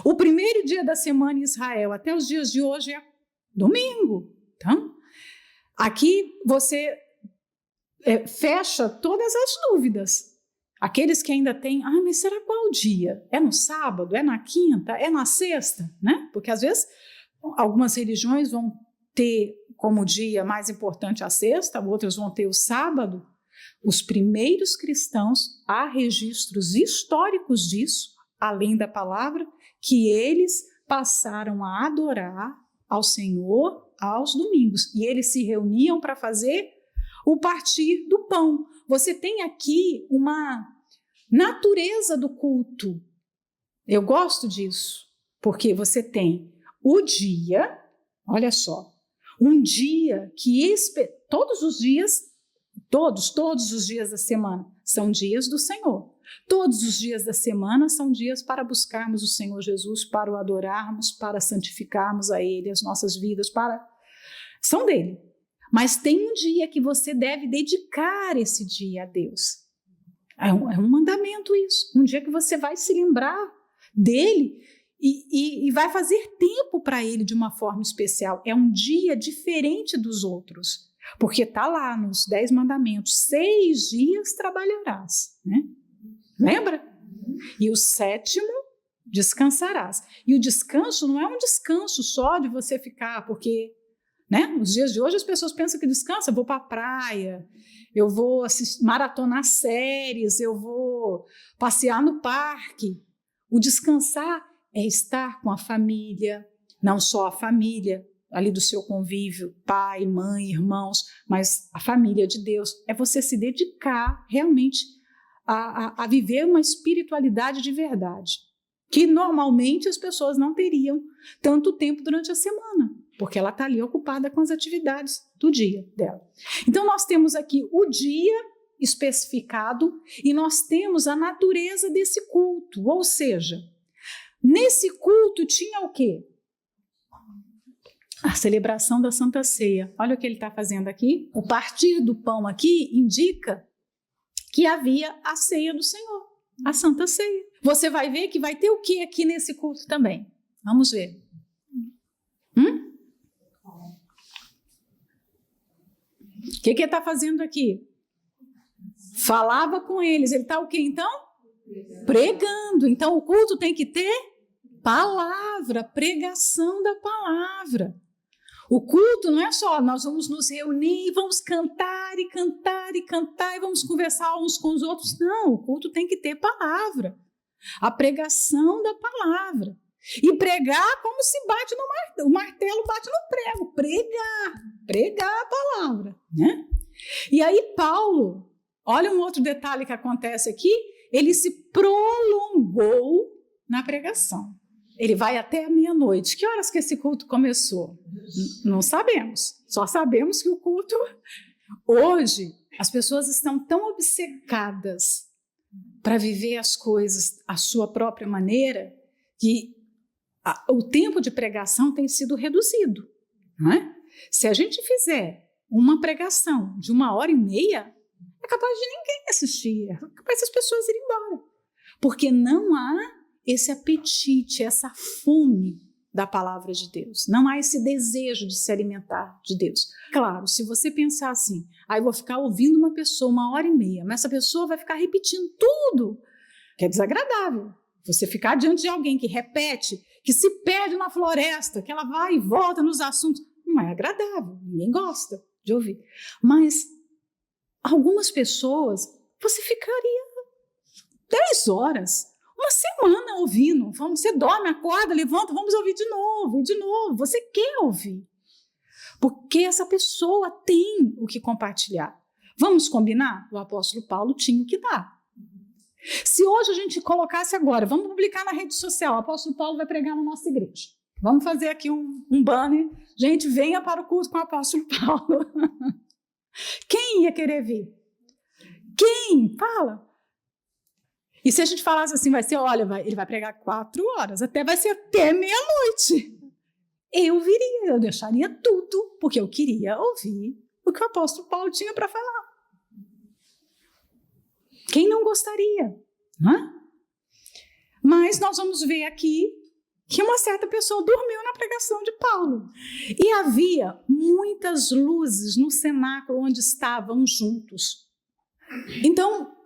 O primeiro dia da semana em Israel, até os dias de hoje, é domingo. Então, aqui você fecha todas as dúvidas. Aqueles que ainda têm, mas será qual dia? É no sábado? É na quinta? É na sexta? Né? Porque às vezes algumas religiões vão ter como dia mais importante a sexta, outras vão ter o sábado. Os primeiros cristãos, há registros históricos disso, além da palavra, que eles passaram a adorar ao Senhor aos domingos. E eles se reuniam para fazer o partir do pão. Você tem aqui uma natureza do culto. Eu gosto disso, porque você tem o dia, olha só, um dia que todos os dias, todos os dias da semana são dias do Senhor. Todos os dias da semana são dias para buscarmos o Senhor Jesus, para o adorarmos, para santificarmos a Ele, as nossas vidas, são dele. Mas tem um dia que você deve dedicar esse dia a Deus. É um mandamento isso. Um dia que você vai se lembrar dele e vai fazer tempo para ele de uma forma especial. É um dia diferente dos outros. Porque está lá nos 10 mandamentos, 6 dias trabalharás, né? Lembra? E o 7º descansarás. E o descanso não é um descanso só de você ficar, porque, né, nos dias de hoje as pessoas pensam que descansa, eu vou para a praia, eu vou maratonar séries, eu vou passear no parque. O descansar é estar com a família, não só a família, ali do seu convívio, pai, mãe, irmãos, mas a família de Deus. É você se dedicar realmente a viver uma espiritualidade de verdade, que normalmente as pessoas não teriam tanto tempo durante a semana, porque ela está ali ocupada com as atividades do dia dela. Então nós temos aqui o dia especificado e nós temos a natureza desse culto, ou seja, nesse culto tinha o quê? A celebração da Santa Ceia. Olha o que ele está fazendo aqui. O partir do pão aqui indica que havia a ceia do Senhor, a Santa Ceia. Você vai ver que vai ter o que aqui nesse culto também? Vamos ver. O que ele está fazendo aqui? Falava com eles. Ele está o quê então? Pregando. Então o culto tem que ter palavra, pregação da palavra. O culto não é só, nós vamos nos reunir e vamos cantar e cantar e cantar e vamos conversar uns com os outros. Não, o culto tem que ter palavra. A pregação da palavra. E pregar como se bate no martelo. O martelo bate no prego. Pregar a palavra, né? E aí Paulo, olha um outro detalhe que acontece aqui, ele se prolongou na pregação. Ele vai até a meia-noite. Que horas que esse culto começou? Não sabemos. Só sabemos que o culto... Hoje, as pessoas estão tão obcecadas para viver as coisas à sua própria maneira que o tempo de pregação tem sido reduzido. Não é? Se a gente fizer uma pregação de 1h30, é capaz de ninguém assistir. É capaz das pessoas irem embora. Porque não há esse apetite, essa fome da palavra de Deus. Não há esse desejo de se alimentar de Deus. Claro, se você pensar assim, eu vou ficar ouvindo uma pessoa 1h30, mas essa pessoa vai ficar repetindo tudo, que é desagradável. Você ficar diante de alguém que repete, que se perde na floresta, que ela vai e volta nos assuntos, não é agradável, ninguém gosta de ouvir. Mas algumas pessoas, você ficaria 10 horas, uma semana ouvindo. Você dorme, acorda, levanta, vamos ouvir de novo, e de novo. Você quer ouvir. Porque essa pessoa tem o que compartilhar. Vamos combinar? O apóstolo Paulo tinha o que dar. Se hoje a gente colocasse agora, vamos publicar na rede social, o apóstolo Paulo vai pregar na nossa igreja. Vamos fazer aqui um banner. Gente, venha para o culto com o apóstolo Paulo. Quem ia querer vir? Quem? Fala. E se a gente falasse assim, vai ser, olha, ele vai pregar 4 horas, vai ser até meia-noite. Eu viria, eu deixaria tudo, porque eu queria ouvir o o que o apóstolo Paulo tinha para falar. Quem não gostaria? Não é? Mas nós vamos ver aqui que uma certa pessoa dormiu na pregação de Paulo. E havia muitas luzes no cenáculo onde estavam juntos. Então,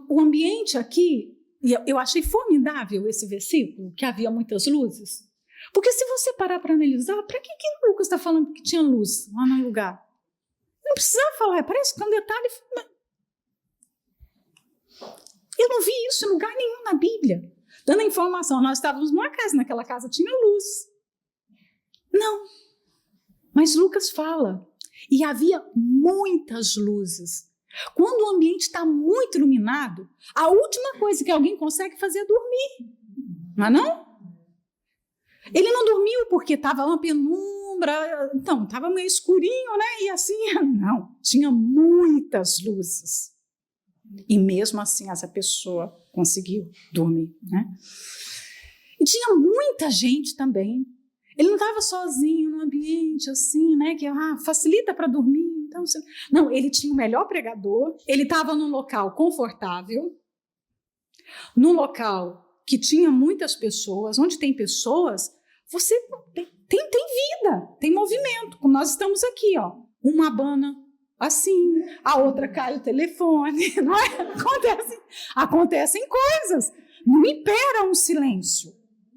o ambiente aqui, eu achei formidável esse versículo, que havia muitas luzes. Porque se você parar para analisar, para que Lucas está falando que tinha luz lá no lugar? Não precisava falar, parece que é um detalhe. Eu não vi isso em lugar nenhum na Bíblia. Dando a informação, nós estávamos numa casa, naquela casa tinha luz. Não. Mas Lucas fala, e havia muitas luzes. Quando o ambiente está muito iluminado, a última coisa que alguém consegue fazer é dormir. Não é não? Ele não dormiu porque estava uma penumbra, então, estava meio escurinho, né? E assim, não, tinha muitas luzes. E mesmo assim essa pessoa conseguiu dormir, né? E tinha muita gente também. Ele não estava sozinho num ambiente assim, né? Que facilita para dormir. Então, não, ele tinha o melhor pregador. Ele estava num local confortável, num local que tinha muitas pessoas. Onde tem pessoas, você tem vida, tem movimento. Como nós estamos aqui, ó, uma abana assim, a outra cai o telefone, não é? Acontecem coisas, não impera um silêncio,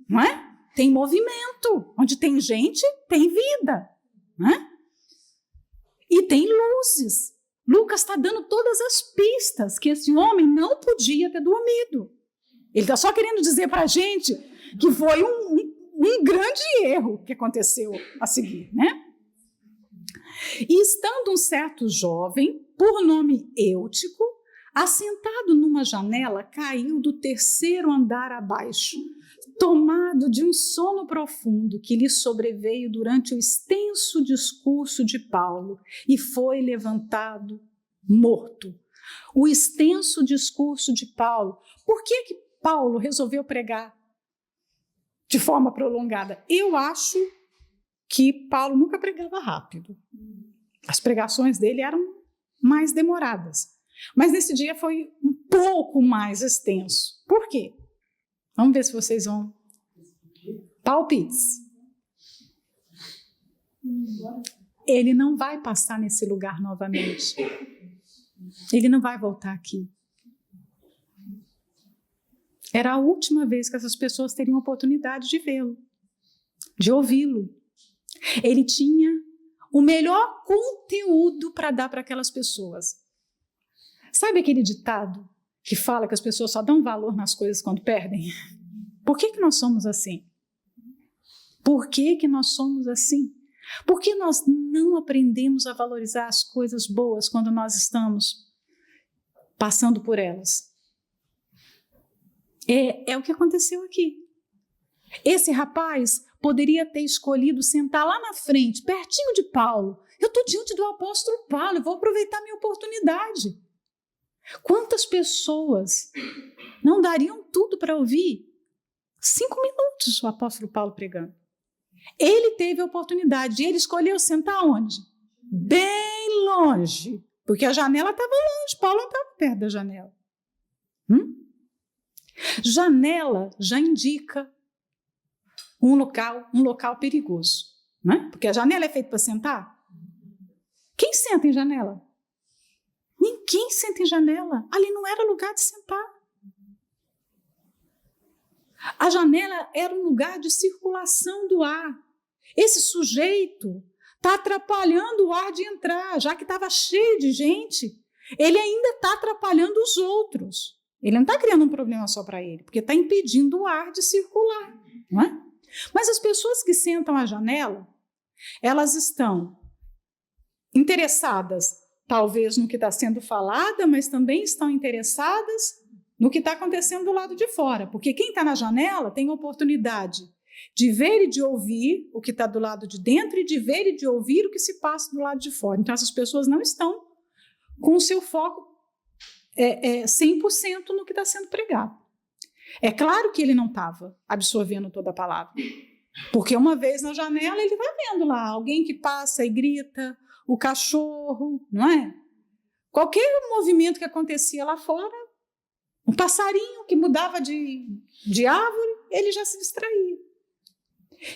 não é? Tem movimento, onde tem gente, tem vida, não é? E tem luzes. Lucas está dando todas as pistas que esse homem não podia ter dormido. Ele está só querendo dizer para a gente que foi um grande erro que aconteceu a seguir, né? E estando um certo jovem, por nome Eutico, assentado numa janela, caiu do 3º andar abaixo, tomado de um sono profundo que lhe sobreveio durante o extenso discurso de Paulo, e foi levantado morto. O extenso discurso de Paulo. Por que Paulo resolveu pregar de forma prolongada? Eu acho que Paulo nunca pregava rápido. As pregações dele eram mais demoradas. Mas nesse dia foi um pouco mais extenso. Por quê? Vamos ver se vocês vão. Palpites. Ele não vai passar nesse lugar novamente. Ele não vai voltar aqui. Era a última vez que essas pessoas teriam oportunidade de vê-lo, de ouvi-lo. Ele tinha o melhor conteúdo para dar para aquelas pessoas. Sabe aquele ditado que fala que as pessoas só dão valor nas coisas quando perdem? Por que nós somos assim? Por que nós somos assim? Por que nós não aprendemos a valorizar as coisas boas quando nós estamos passando por elas? É o que aconteceu aqui. Esse rapaz poderia ter escolhido sentar lá na frente, pertinho de Paulo. Eu estou diante do apóstolo Paulo, eu vou aproveitar minha oportunidade. Quantas pessoas não dariam tudo para ouvir 5 minutos o apóstolo Paulo pregando? Ele teve a oportunidade e ele escolheu sentar onde? Bem longe, porque a janela estava longe, Paulo não estava perto da janela. Janela já indica um local perigoso, né? Porque a janela é feita para sentar. Quem senta em janela? Ninguém senta em janela. Ali não era lugar de sentar. A janela era um lugar de circulação do ar. Esse sujeito está atrapalhando o ar de entrar, já que estava cheio de gente. Ele ainda está atrapalhando os outros. Ele não está criando um problema só para ele, porque está impedindo o ar de circular, não é? Mas as pessoas que sentam à janela, elas estão interessadas, talvez, no que está sendo falado, mas também estão interessadas no que está acontecendo do lado de fora, porque quem está na janela tem a oportunidade de ver e de ouvir o que está do lado de dentro e de ver e de ouvir o que se passa do lado de fora. Então, essas pessoas não estão com o seu foco 100% no que está sendo pregado. É claro que ele não estava absorvendo toda a palavra, porque uma vez na janela ele está vendo lá alguém que passa e grita, o cachorro, não é? Qualquer movimento que acontecia lá fora, um passarinho que mudava de árvore, ele já se distraía.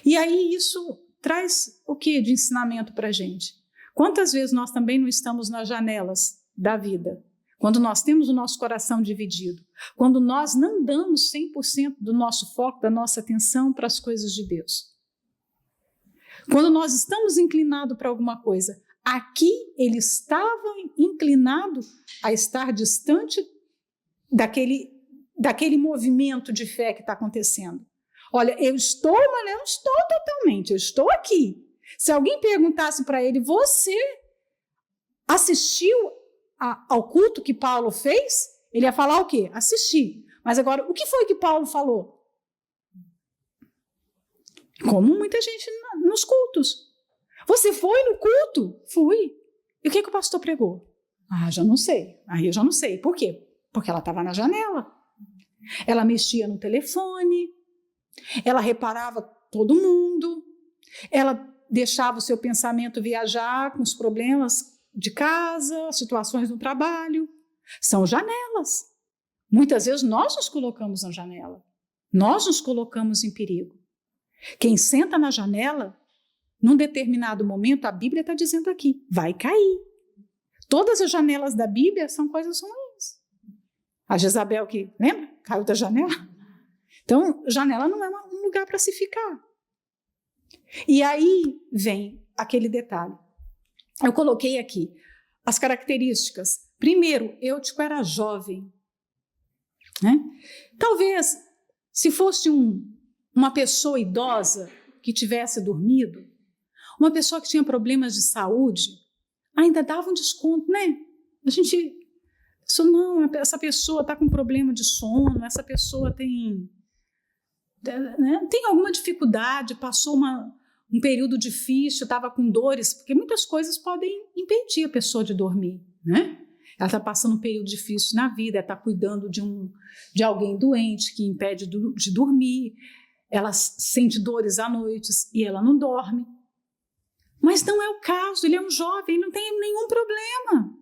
E aí isso traz o que de ensinamento para a gente? Quantas vezes nós também não estamos nas janelas da vida? Quando nós temos o nosso coração dividido, quando nós não damos 100% do nosso foco, da nossa atenção para as coisas de Deus. Quando nós estamos inclinados para alguma coisa, aqui ele estava inclinado a estar distante daquele movimento de fé que está acontecendo. Olha, eu estou, mas eu não estou totalmente, eu estou aqui. Se alguém perguntasse para ele, você assistiu ao culto que Paulo fez? Ele ia falar o quê? Assisti. Mas agora, o que foi que Paulo falou? Como muita gente nos cultos. Você foi no culto? Fui. E o que o pastor pregou? Já não sei. Aí eu já não sei. Por quê? Porque ela estava na janela. Ela mexia no telefone. Ela reparava todo mundo. Ela deixava o seu pensamento viajar com os problemas de casa, situações no trabalho. São janelas. Muitas vezes nós nos colocamos na janela. Nós nos colocamos em perigo. Quem senta na janela, num determinado momento, a Bíblia está dizendo aqui, vai cair. Todas as janelas da Bíblia são coisas ruins. A Jezabel que, lembra? Caiu da janela. Então, janela não é um lugar para se ficar. E aí vem aquele detalhe. Eu coloquei aqui as características. Primeiro, Eutico era jovem. Né? Talvez, se fosse uma pessoa idosa que tivesse dormido, uma pessoa que tinha problemas de saúde, ainda dava um desconto, né? A gente pensou, não, essa pessoa está com problema de sono, essa pessoa tem alguma dificuldade, passou um período difícil, estava com dores, porque muitas coisas podem impedir a pessoa de dormir, né? Ela está passando um período difícil na vida, ela está cuidando de alguém doente que impede de dormir, ela sente dores à noite e ela não dorme. Mas não é o caso, ele é um jovem, ele não tem nenhum problema.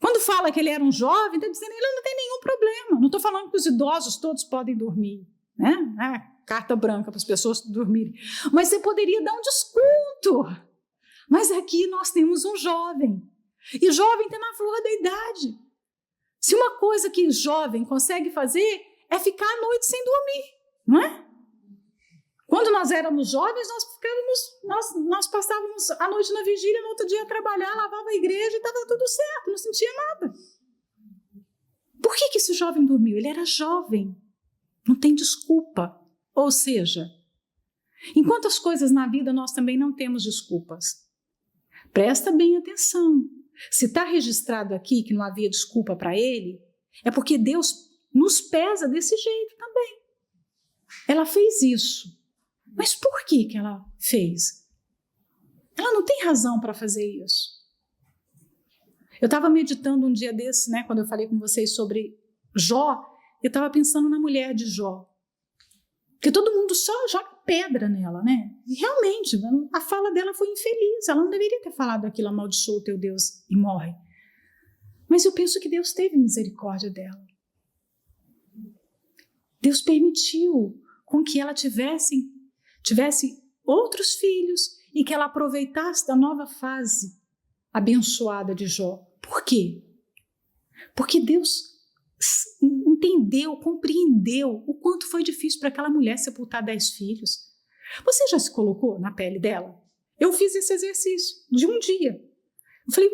Quando fala que ele era um jovem, está dizendo que ele não tem nenhum problema. Não estou falando que os idosos todos podem dormir, né? Carta branca para as pessoas dormirem. Mas você poderia dar um desconto. Mas aqui nós temos um jovem. E jovem está na flor da idade. Se uma coisa que jovem consegue fazer é ficar à noite sem dormir, não é? Quando nós éramos jovens, nós passávamos a noite na vigília, no outro dia trabalhar, lavava a igreja e estava tudo certo, não sentia nada. Por que esse jovem dormiu? Ele era jovem, não tem desculpa. Ou seja, em quantas coisas na vida nós também não temos desculpas? Presta bem atenção. Se está registrado aqui que não havia desculpa para ele, é porque Deus nos pesa desse jeito também. Ela fez isso. Mas por que ela fez? Ela não tem razão para fazer isso. Eu estava meditando um dia desse, né, quando eu falei com vocês sobre Jó, eu estava pensando na mulher de Jó. Porque todo mundo só joga pedra nela, né? E realmente, a fala dela foi infeliz. Ela não deveria ter falado aquilo, amaldiçoa o teu Deus e morre. Mas eu penso que Deus teve misericórdia dela. Deus permitiu com que ela tivesse outros filhos e que ela aproveitasse da nova fase abençoada de Jó. Por quê? Porque Deus entendeu, compreendeu o quanto foi difícil para aquela mulher sepultar 10 filhos. Você já se colocou na pele dela? Eu fiz esse exercício de um dia. Eu falei,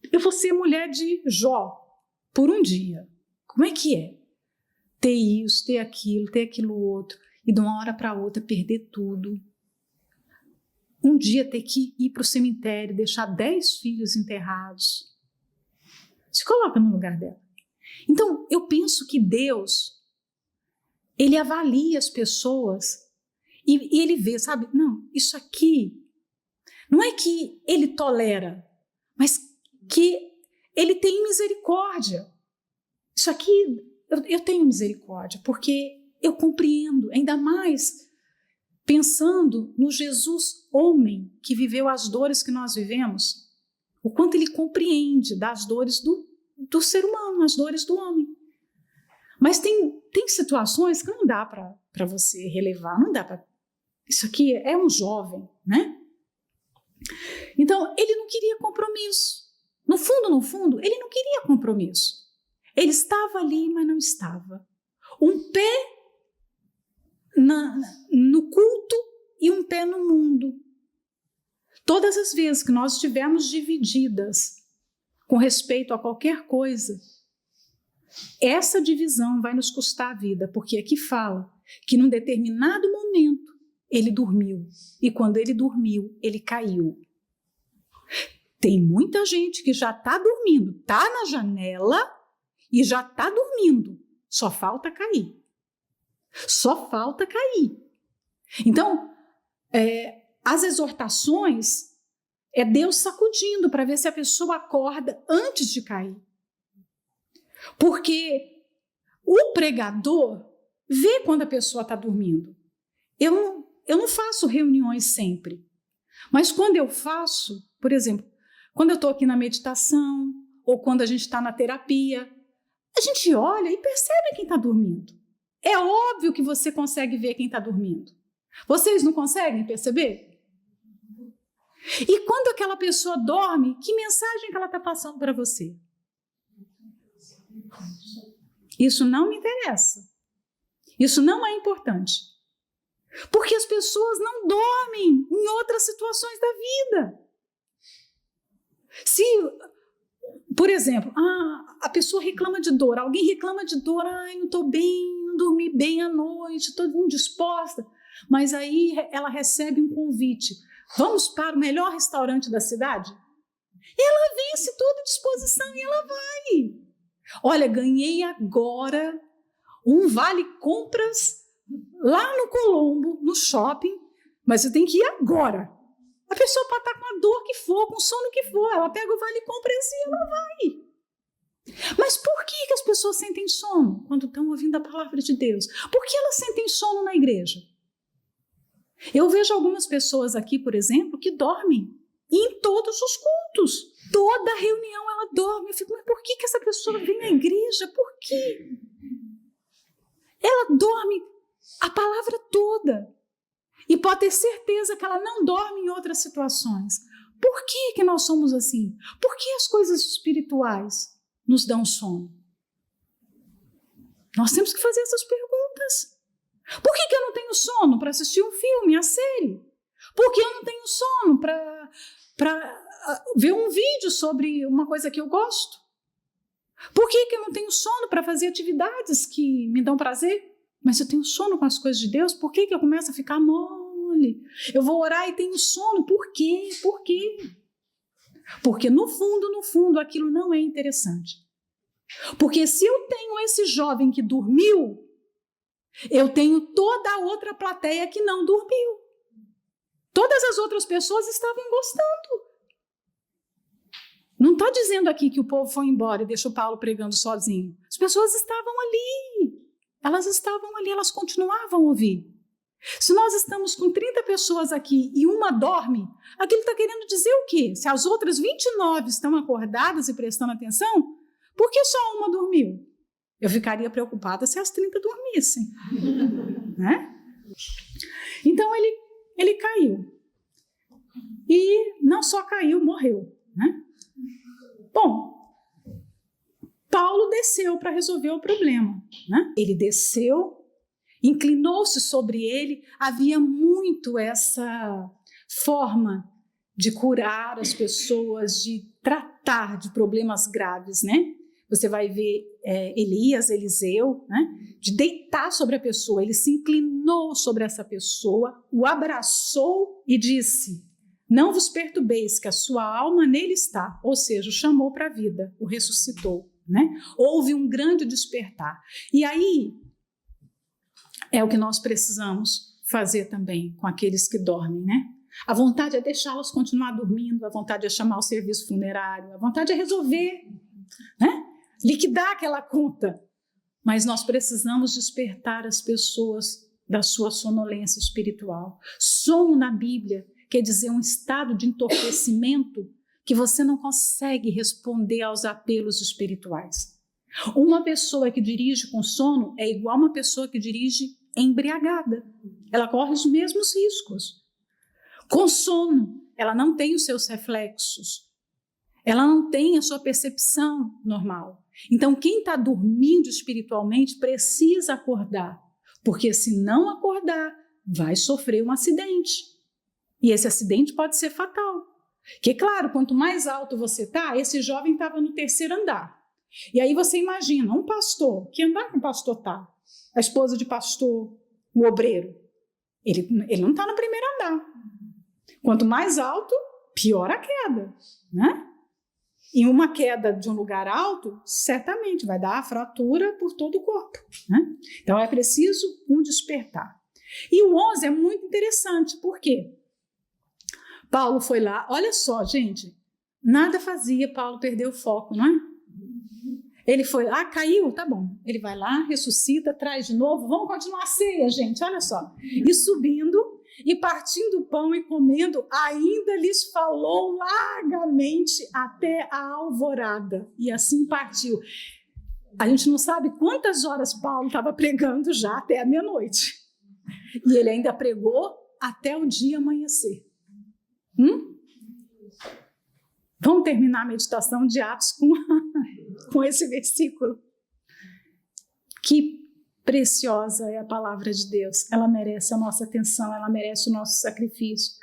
eu vou ser mulher de Jó por um dia. Como é que é? Ter isso, ter aquilo outro. E de uma hora para outra perder tudo. Um dia ter que ir para o cemitério, deixar 10 filhos enterrados. Se coloca no lugar dela. Então, eu penso que Deus, ele avalia as pessoas e ele vê, sabe? Não, isso aqui, não é que ele tolera, mas que ele tem misericórdia. Isso aqui, eu tenho misericórdia, porque eu compreendo, ainda mais pensando no Jesus homem que viveu as dores que nós vivemos, o quanto ele compreende das dores do ser humano, as dores do homem. Mas tem situações que não dá para você relevar, não dá para... Isso aqui é um jovem, né? Então, ele não queria compromisso. No fundo, ele não queria compromisso. Ele estava ali, mas não estava. Um pé no culto e um pé no mundo. Todas as vezes que nós estivermos divididas com respeito a qualquer coisa, essa divisão vai nos custar a vida, porque aqui fala que num determinado momento ele dormiu, e quando ele dormiu, ele caiu. Tem muita gente que já está dormindo, está na janela e já está dormindo, só falta cair. Só falta cair. Então, as exortações é Deus sacudindo para ver se a pessoa acorda antes de cair. Porque o pregador vê quando a pessoa está dormindo. Eu não faço reuniões sempre, mas quando eu faço, por exemplo, quando eu estou aqui na meditação ou quando a gente está na terapia, a gente olha e percebe quem está dormindo. É óbvio que você consegue ver quem está dormindo. Vocês não conseguem perceber? E quando aquela pessoa dorme, que mensagem que ela está passando para você? Isso não me interessa. Isso não é importante. Porque as pessoas não dormem em outras situações da vida. Se, por exemplo, a pessoa reclama de dor, alguém reclama de dor, não estou bem, não dormi bem à noite, estou indisposta, mas aí ela recebe um convite, vamos para o melhor restaurante da cidade? Ela vence toda disposição e ela vai. Olha, ganhei agora um vale-compras lá no Colombo, no shopping, mas eu tenho que ir agora. A pessoa pode estar com a dor que for, com o sono que for, ela pega o vale-compras e ela vai. Mas por que as pessoas sentem sono quando estão ouvindo a palavra de Deus? Por que elas sentem sono na igreja? Eu vejo algumas pessoas aqui, por exemplo, que dormem em todos os cultos. Toda reunião ela dorme. Eu fico, mas por que essa pessoa vem à igreja? Por quê? Ela dorme a palavra toda. E pode ter certeza que ela não dorme em outras situações. Por que nós somos assim? Por que as coisas espirituais nos dão sono? Nós temos que fazer essas perguntas. Por que eu não tenho sono para assistir um filme, a série? Por que eu não tenho sono para ver um vídeo sobre uma coisa que eu gosto? Por que eu não tenho sono para fazer atividades que me dão prazer? Mas eu tenho sono com as coisas de Deus, por que eu começo a ficar mole? Eu vou orar e tenho sono, por quê? Por quê? Porque no fundo, aquilo não é interessante. Porque se eu tenho esse jovem que dormiu, eu tenho toda a outra plateia que não dormiu. Todas as outras pessoas estavam gostando. Não está dizendo aqui que o povo foi embora e deixou Paulo pregando sozinho. As pessoas estavam ali. Elas estavam ali, elas continuavam a ouvir. Se nós estamos com 30 pessoas aqui e uma dorme, aquilo está querendo dizer o quê? Se as outras 29 estão acordadas e prestando atenção, por que só uma dormiu? Eu ficaria preocupada se as 30 dormissem. Né? Então ele caiu. E não só caiu, morreu. Né? Bom, Paulo desceu para resolver o problema. Né? Ele desceu, inclinou-se sobre ele. Havia muito essa forma de curar as pessoas, de tratar de problemas graves. Né? Você vai ver Eliseu, né? De deitar sobre a pessoa. Ele se inclinou sobre essa pessoa, o abraçou e disse: não vos perturbeis, que a sua alma nele está. Ou seja, o chamou para a vida, o ressuscitou. Né? Houve um grande despertar. E aí é o que nós precisamos fazer também com aqueles que dormem, né? A vontade é deixá-los continuar dormindo, a vontade é chamar o serviço funerário, a vontade é resolver, né? Liquidar aquela conta. Mas nós precisamos despertar as pessoas da sua sonolência espiritual. Sono na Bíblia quer dizer um estado de entorpecimento que você não consegue responder aos apelos espirituais. Uma pessoa que dirige com sono é igual uma pessoa que dirige embriagada. Ela corre os mesmos riscos. Com sono, ela não tem os seus reflexos. Ela não tem a sua percepção normal. Então, quem está dormindo espiritualmente precisa acordar, porque se não acordar, vai sofrer um acidente. E esse acidente pode ser fatal. Porque, claro, quanto mais alto você está, esse jovem estava no 3º andar. E aí você imagina, um pastor, que andar que o pastor está? A esposa de pastor, o obreiro. Ele não está no 1º andar. Quanto mais alto, pior a queda, né? E uma queda de um lugar alto, certamente vai dar a fratura por todo o corpo, né? Então é preciso um despertar. E o 11 é muito interessante, por quê? Paulo foi lá, olha só, gente, nada fazia Paulo perder o foco, não é? Ele foi lá, caiu, tá bom. Ele vai lá, ressuscita, traz de novo, vamos continuar a ceia, gente, olha só. E subindo, e partindo o pão e comendo, ainda lhes falou largamente até a alvorada. E assim partiu. A gente não sabe quantas horas Paulo estava pregando já até a meia-noite. E ele ainda pregou até o dia amanhecer. Vamos terminar a meditação de Atos com esse versículo. Que preciosa é a palavra de Deus. Ela merece a nossa atenção, ela merece o nosso sacrifício.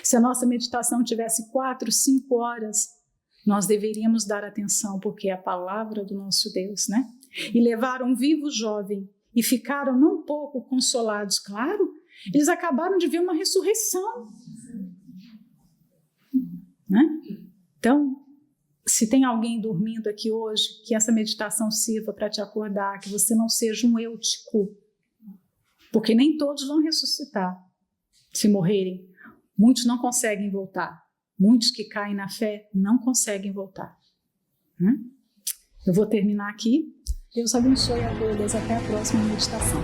Se a nossa meditação tivesse 4, 5 horas, nós deveríamos dar atenção, porque é a palavra do nosso Deus, né? E levaram um vivo jovem e ficaram não pouco consolados. Claro, eles acabaram de ver uma ressurreição, né? Então, se tem alguém dormindo aqui hoje, que essa meditação sirva para te acordar, que você não seja um eutico, porque nem todos vão ressuscitar se morrerem. Muitos não conseguem voltar. Muitos que caem na fé não conseguem voltar. Eu vou terminar aqui. Deus abençoe a todos. Até a próxima meditação.